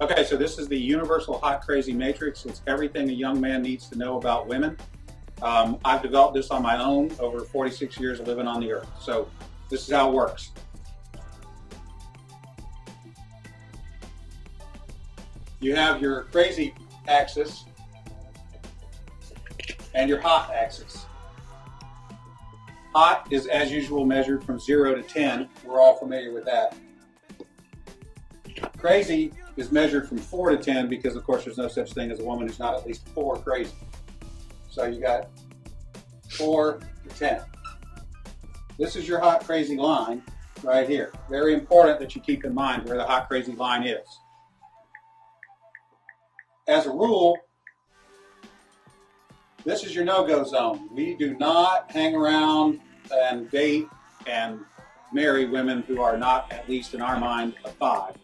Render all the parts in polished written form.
Okay, so this is the universal hot crazy matrix. It's everything a young man needs to know about women. I've developed this on my own over 46 years of living on the earth. So this is how it works. You have your crazy axis and your hot axis. Hot is, as usual, measured from 0 to 10. We're all familiar with that. Crazy is measured from 4 to 10 because, of course, there's no such thing as a woman who's not at least 4 crazy. So you got 4 to 10. This is your hot crazy line right here. Very important that you keep in mind where the hot crazy line is. As a rule, this is your no-go zone. We do not hang around and date and marry women who are not, at least in our mind, a 5.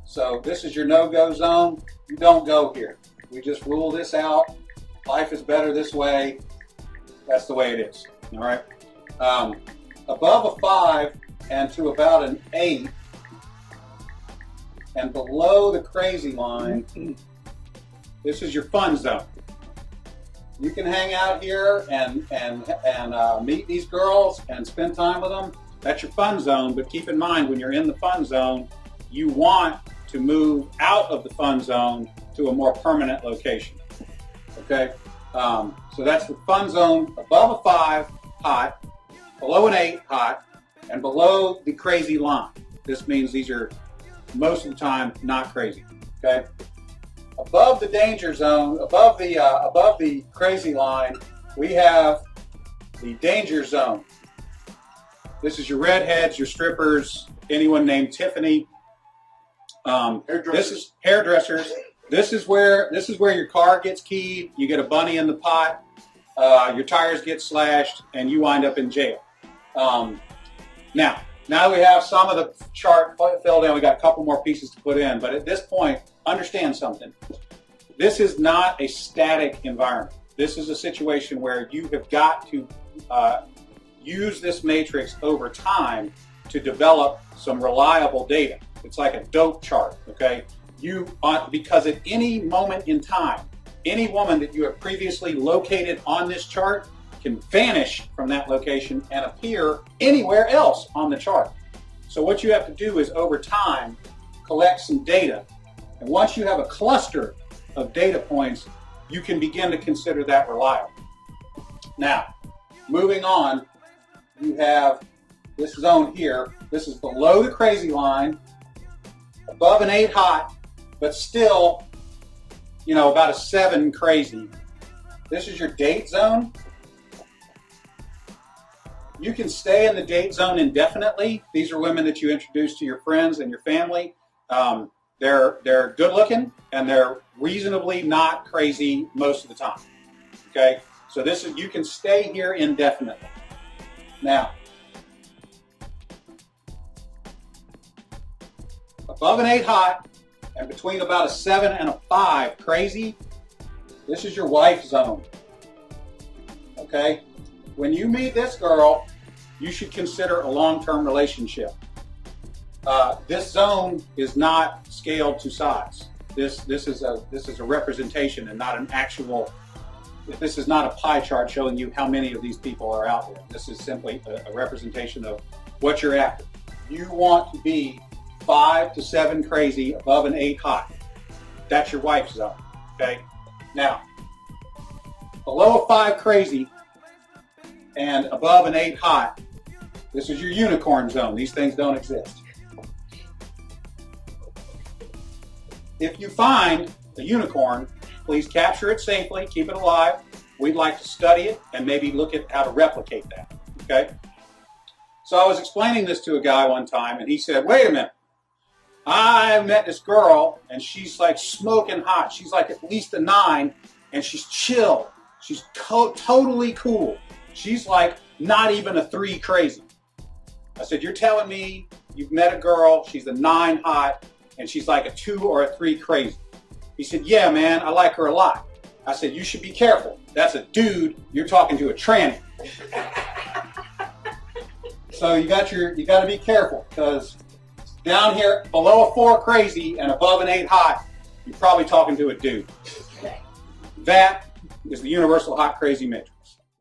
So this is your no-go zone. You don't go here. We just rule this out. Life is better this way. That's the way it is. All right. Above a 5 and to about an 8, and below the crazy line, this is your fun zone. You can hang out here and meet these girls and spend time with them. That's your fun zone. But keep in mind, when you're in the fun zone, you want to move out of the fun zone to a more permanent location. Okay? So that's the fun zone above a 5, hot, below an 8, hot, and below the crazy line. This means these are most of the time not crazy. Okay? Above the danger zone, above the crazy line, we have the danger zone. This is your redheads, your strippers, anyone named Tiffany. This is hairdressers. This is where your car gets keyed. You get a bunny in the pot. Your tires get slashed, and you wind up in jail. Now we have some of the chart filled in. We got a couple more pieces to put in, but at this point, understand something. This is not a static environment. This is a situation where you have got to use this matrix over time to develop some reliable data. It's like a dope chart, okay? Because at any moment in time, any woman that you have previously located on this chart can vanish from that location and appear anywhere else on the chart. So what you have to do is, over time, collect some data. And once you have a cluster of data points, you can begin to consider that reliable. Now, moving on, you have this zone here. This is below the crazy line, above an 8 hot, but still, about a 7 crazy. This is your date zone. You can stay in the date zone indefinitely. These are women that you introduce to your friends and your family. They're good looking and they're reasonably not crazy most of the time. Okay, so you can stay here indefinitely. Now, above an 8 hot and between about a 7 and a 5 crazy, this is your wife zone. Okay, when you meet this girl, you should consider a long-term relationship. This zone is not scaled to size. This is a representation and not an actual. This is not a pie chart showing you how many of these people are out there. This is simply a representation of what you're after. You want to be 5 to 7 crazy, above an 8 hot. That's your wife zone. Okay. Now, below a 5 crazy and above an 8 hot, this is your unicorn zone. These things don't exist. If you find a unicorn, please capture it safely, keep it alive. We'd like to study it and maybe look at how to replicate that. Okay? So I was explaining this to a guy one time, and he said, wait a minute. I met this girl, and she's like smoking hot. She's like at least a 9, and she's chill. She's totally cool. She's like not even a 3 crazy. I said, you're telling me you've met a girl, she's a 9 hot, and she's like a 2 or a 3 crazy? He said, yeah, man, I like her a lot. I said, you should be careful. That's a dude. You're talking to a tranny. So you got to be careful, because down here below a 4 crazy and above an 8 hot, you're probably talking to a dude. That is the universal hot crazy matrix.